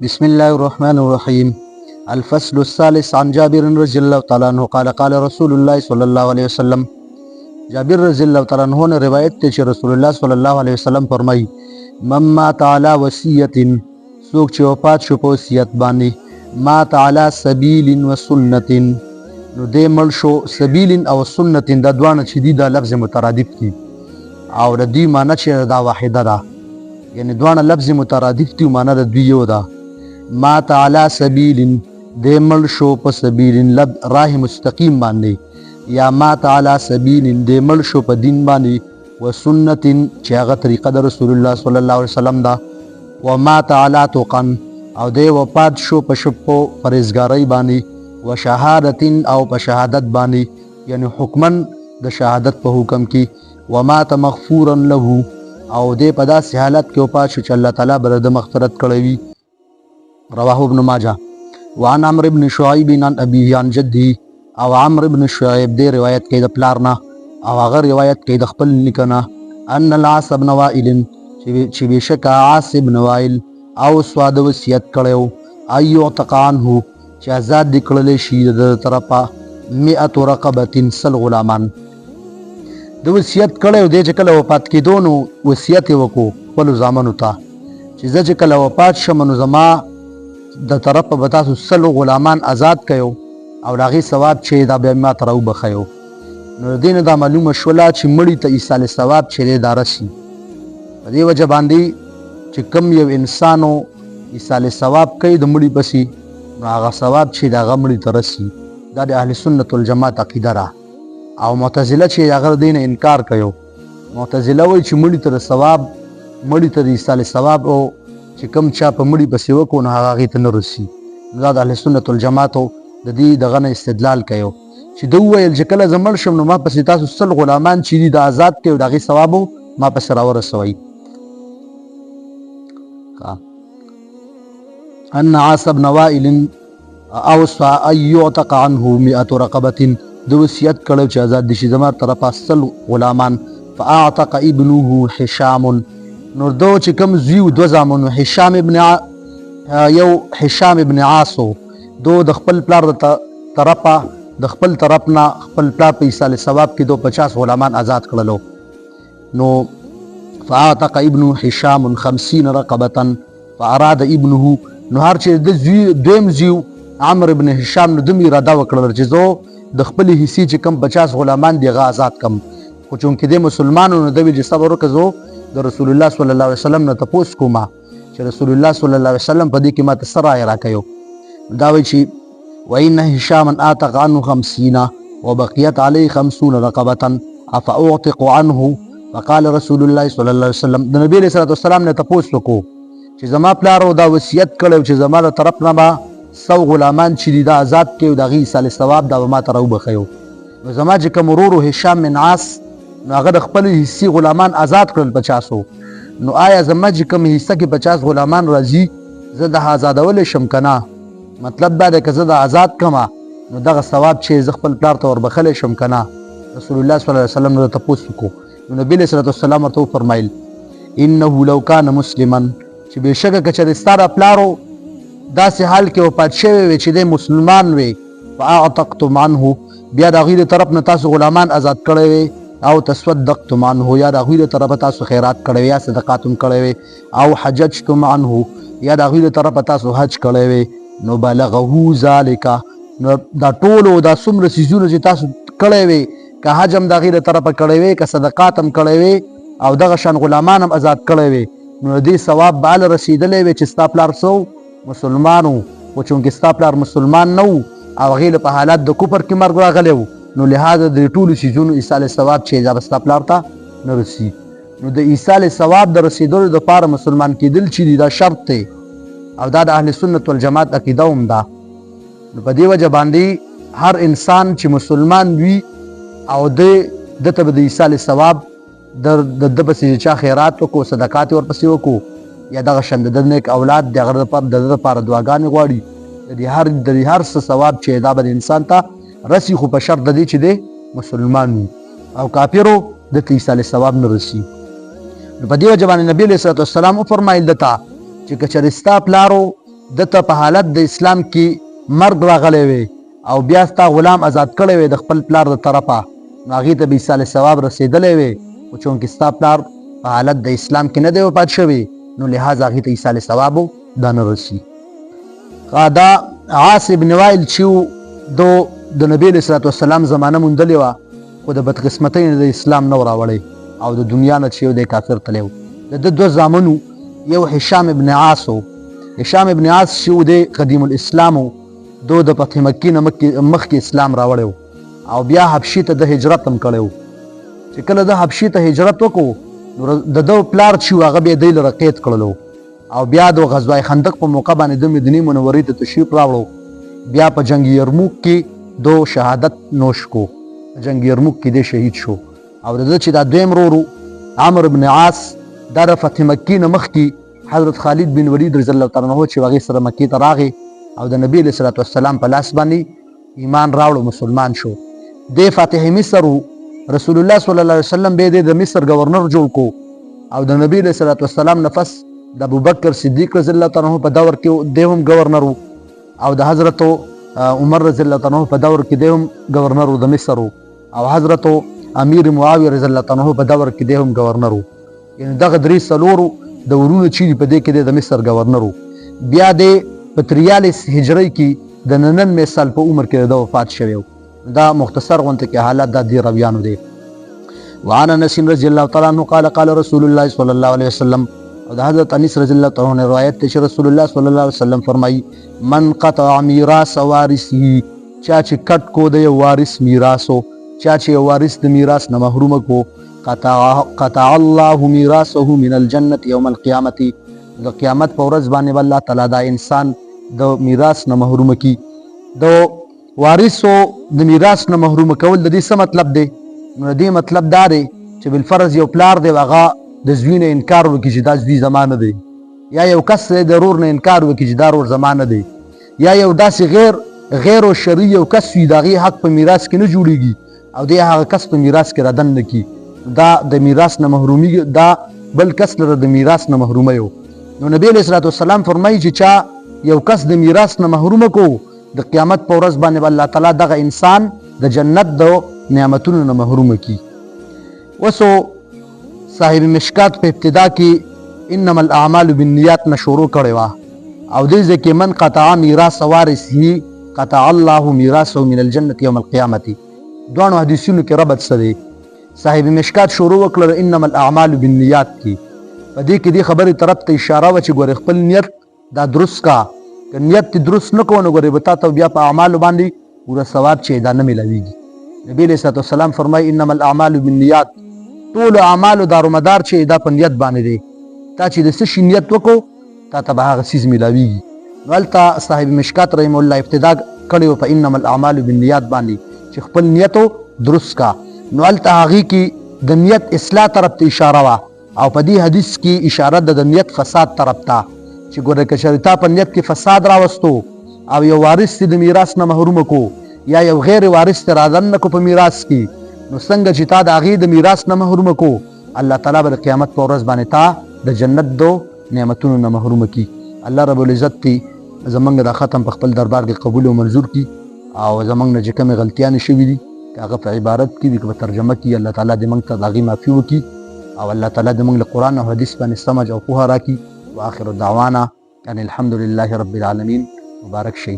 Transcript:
بسم الله الرحمن الرحيم. الفصل الثالث عن جابر رضي الله تعالى عنه قال قال رسول الله صلى الله عليه وسلم. جابر رضی الله تعالی عنہ نے روایت تے چې رسول الله صلی الله علیه وسلم فرمای من مات علی وصیت، څوک چې وفات شو په وصیت باندې، مات علی سبیل و سنت، نو دې مړ شو سبیل او سنت، دا دوانه چې دي دا لفظ مترادف دي او د دې معنی چې دا واحده ده، یعنی دوانه لفظ مترادف دي معنی د دوی یو ده. مات علی سبیل دې مړ شو په سبیل لب راه مستقیم باندې، یا مات علی سبیل دې مړ شو په دین باندې، و سنت چې هغه طریقه د رسول الله صلی الله علیه وسلم ده، و مات علی توقن او دې وفات شو په شپو پرهیزګارۍ باندې، و شهادت او په شهادت باندې، یعنی حکمن د شهادت په حکم کې، و مات مغفورا له او دې په داسې حالت کې وفات شو چې الله تعالی به د مغفرت کړی وي. رواه ابن ماجه. وعن عمرو بن شعيب عن ابيه عن جده، او عمرو بن شعيب دې روایت کوي د پلار نه او هغه روایت کوي د خپل نیکه نه، ان العاص بن وائل چې بېشکه عاص بن وائل او سواد وصیت کړی ای یعتق عنه چې آزاد دې کړلی شي د طرفه 100 رقبة 100 غلامان. د وصیت کړی دی چې کله وفات کېدو نو وصیت یې وکړو خپلو زامنو ته چې زه چې کله وفات شم نو زما د طرفه به تاسو 100 غلامان آزاد کړئ او د هغې ثواب چې دا بیا ما ته راوبښئ. نو د دې نه دا معلومه شوله چې مړي ته ایصال ثواب چې دی دا رسي. په دې وجه باندې چې کوم یو انسانو ایصال ثواب کوي د مړي پسې، نو هغه ثواب چې د هغه مړي ته رسي. دا د اهل سنت والجماعت عقیده ده. او معتزله چې هغه د دې نه انکار کوي، معتزله وایي چې مړي ته د ثواب، مړي ته د ایصال ثواب او چې کوم چا په مړي پسې وکړو نو هغه هغې ته نه رسي. نو دا د اهل سنت والجماعتو د دې دغه نه استدلال کوي چې ده وویل چې کله زه مړ شم نو ما پسې تاسو 100 غلامان چې دي د آزاد کړئ او د هغې ثواب ما پسې راورسوئ. ان عاص بن وائل اوصى ان يعتق عنه 100 رقبة، د وصیت کړی چې آزاد دي شي زما طرفه 100 غلامان. فاعتق ابنه هشام، نو دو چې کوم زوی دو زامنو هشام ابن عاص دو د خپل پلار د طرفه د خپل طرف نه خپل پلار په ایصال ثواب کې دو 50 غلامان آزاد کړلو. نو فاعتق ابن هشام 50 رقبة فاراد ابنه، نو هر چې د دویم زیو عمرو بن هشام نو دوم اراده وکړل چې زه د خپلې حصې چې کم 50 غلامان دي هغه آزاد کم، خو چونکې د مسلمانو نو دوی چې صبر وکړه زه د رسول الله صلی الله علیه وسلم نه تپوس کوم چې رسول الله صلی الله علیه وسلم په دې کې ماته څه رایه راکوي. دا وایي چې وإن هشاما آتق عنه 50 وبقيت عليه 50 رقبة أفأعتق عنه، فقال رسول الله صلى الله عليه وسلم د نبی علیه الصلاة والسلام نه تپوس وکړو چې زما پلارو دا وصیت کړی چې زما د طرف نه به 100 غلامان چې دي دا آزاد کړي او د هغې ایصال ثواب دا به ما ته راوبښئ. نو زما چې کوم ورور هشام بن عاص نو هغه د خپلې حصې غلامان آزاد کړل 50، نو آیا زما چې کوم حصه کې 50 غلامان راځي زه د آزادولی شم که نه؟ مطلب دا دی که زه د آزاد کمه نو دغه ثواب چې زه خپل پلار ته وربښلی شم که نه؟ رسول الله صلی الله علیه وسلم نه تپوس وکړو. نو نبي علیه صلات والسلام ورته وفرمیل انه لو کان مسلما، چې بېشکه که چېرې ستا د پلارو داسې حال کې وفات شوی وي چې دی مسلمان وي، فاعتقتم عنه بیا د هغوی د طرف نه تاسو غلامان آزاد کړی وي، او تصدقتم عنه یا د هغوی د طرفه تاسو خیرات کړی وي یا صدقات هم کړی وي، او حججتم عنه یا د هغوی د طرفه تاسو حج کړی وي، نو بلغه ذلک، نو دا ټولو دا څومره څیزونه چې تاسو کړی وي که حج هم د هغې د طرفه کړی وي که صدقات هم کړی وي او دغه شان غلامان هم آزاد کړی وي، نو د دې ثواب به هله رسېدلی وي چې ستا پلار څه مسلمان و، خو چونکې ستا پلار مسلمان نه و او هغې له په حالت د کفر کې مرګ راغلی و، نو لهذا د ټولو څیزونو ایصال ثواب چې دا به ستا پلار ته نه رسي. نو د ایصال ثواب د رسېدلو دپاره مسلمان کېدل چې دي دا شرط دی او دا د اهل سنت والجماعت عقیده هم ده. نو په دې وجه باندې هر انسان چې مسلمان وي او دته به د ایصال ثواب د ده پسې چا خیرات وکړو صدقات یې ورپسې وکړو یا دغه شان د ده نیک اولاد د هغه د ده دپاره دعاګانې غواړي، د دې هر څه ثواب چې دا به د انسان ته رسي، خو په شرط د دې چې دی مسلمان وي او کافرو دته ایصال ثواب نه رسي. نو په دې وجه باندې نبي علیه الصلاة والسلام وفرمایل دته چې که چېرې ستا پلارو دته په حالت د اسلام کې مرګ راغلی وي او بیا ستا غلام آزاد کړی وي د خپل پلار د طرفه، نو هغې ته به ایصال ثواب رسېدلی وي، خو چونکې ستا پلار په حالت د اسلام کې نه دی وفات شوی، نو لحاظ هغې ته ایصال ثواب دا نه رسي. دا عاص ابن وائل چې دو د نبی علیه صلات وسلام زمانه موندلې وه، خو د بدقسمتۍ نه د اسلام نه و راوړی او د دنیا نه چې یو دی کافر تلی و. د ده دوه زامنو، یو هشام ابن عاص و. هشام ابن عاص چې و دی قدیم الاسلام و، دو د فتح مکې نه مخکې اسلام راوړی و او بیا حبشي ته د هجرت هم کړی و. چې کله د حبشي ته هجرت وکړو نو د ده پلار چې و هغه بیا دی لره قید کړلو او بیا د غزوه خندق په موقع باندې د مدینې منورې ته تشریف راوړو. بیا په جنگ یرموک کې دو شهادت نوش کو، جنگ یرموک کې دی شهید شو. او د ده چې دا دویم ورور عمرو بن عاص، دا د فتح مکې نه مخکې حضرت خالد بن ولید رضی الله تعالی عنه چې هغې سره مکې ته راغی او د نبي علیه صلات وسلام په لاس باندې ایمان راوړو، مسلمان شو. دی فاتح مصر و. رسول الله صلی الله علیه وسلم به د مصر گورنر جوړ کو او د نبی علیه صلات وسلام نفس د ابوبکر صدیق رضی الله تعالی عنه په دور کې دی هم گورنر و او د حضرت عمر رضی الله تعالی عنه په دور کې دی هم گورنر و د مصر او حضرت امیر معاویه رضی الله تعالی عنه په دور کې دی هم گورنر و. یعنی دغه درې څلورو دورونه چې په دې کې د مصر گورنر و. بیا د په 43 هجري کې د 99 سال په عمر کې د وفات شوی و. دا مختصر غونته کې حالات د دې رویانو دی. وعن انس رضی الله تعالی عنه قال قال رسول الله صلی الله علیه وسلم، او د حضرت انس رضی الله تعالی عنہ روایت ته چې رسول الله صلی الله علیه وسلم فرمایي: من قطع میراث وارثه، چا چې کټ کو د یو وارث میراثو، چا چې یو وارث د میراث نه محروم کو، قطع الله میراثه من الجنه یوم القیامه، د قیامت په ورځ باندې الله تعالی دا انسان د میراث نه محروم کی. د وارثو د میراث نه محروم کول د دې څه مطلب دی؟ نو دې مطلب دا دی چې بالفرض یو پلار دی هغه د زوی نه انکار وکړي چې دا زوی زما نه دی، یا یو کس دی د ورور نه انکار وکړي چې دا ورور زما نه دی، یا یو داسې غیر شرعي یو کس وي د هغې حق په میراث کې نه جوړېږي او دی هغه کس په میراث کې ردن نه کي، دا د میراث نه محرومي، دا بل کس لره د میراث نه محرومه یو. نو نبی علیه صلات وسلام فرمایي چې چا یو کس د میراث نه محرومه کو، د قیامت په ورځ باندې الله تعالی دغه انسان د جنت د نعمتونو نه محروم کی. وسو صاحب مشکات په ابتدا کې انما الاعمال بالنیات نه شروع کړی وه او دې ځای کې من قطع میراث وارثه قطع الله میراثه من الجنة یوم القیامة. دوانو حدیثونو کې ربط څه دی؟ صاحب مشکات شروع وکړه انما الاعمال بالنیات کې، په دې کې دې خبرې طرف ته اشاره وه چې ګورې خپل نیت دا درست کا، که نیت درست نه کوو نو ګورې به تا ته بیا په اعمالو باندې پوره ثواب چې دا نه میلاویږي. نبی علیه صلات وسلام فرمایي انما الاعمال بالنیات، ټولو اعمالو دارومدار چې دا په نیت باندې دی، تا چې د څه شي نیت وکړو تا ته به هغه څیز میلاویږي. نو هلته صاحب مشکات رحم الله ابتدا کړی و په انما الاعمال بالنیات باندې چې خپل نیتو درست کا. نو هلته هغې کې د نیت اصلاح طرف ته اشاره وه او په دې حدیث کې اشاره ده د نیت فساد طرف ته چې ګوره که چېرې تا په نیت کې فساد راوستو او یو وارث دې د میراث نه محرومه کو یا یو غیر وارث ته رادن نه کو په میراث کې، نو څنګه چې تا د هغې د میراث نه محرومه کو، الله تعالی به د قیامت په ورځ باندې تا د جنت دو نعمتونو نه محرومه کی. الله رب العزت دې زمونږ دا ختم په خپل دربار کې قبول او منظور کی او زمونږ نه چې کومې غلطیانې شوي دي که هغه په عبارت کې دي که په ترجمه کې، الله تعالی دې موږ ته د هغې معافي وکړي او الله تعالی دې موږ له قرآن او حدیث باندې سمج او پوهه راکړي. واخر دعوانا ان الحمد لله رب العالمین. مبارک شئ.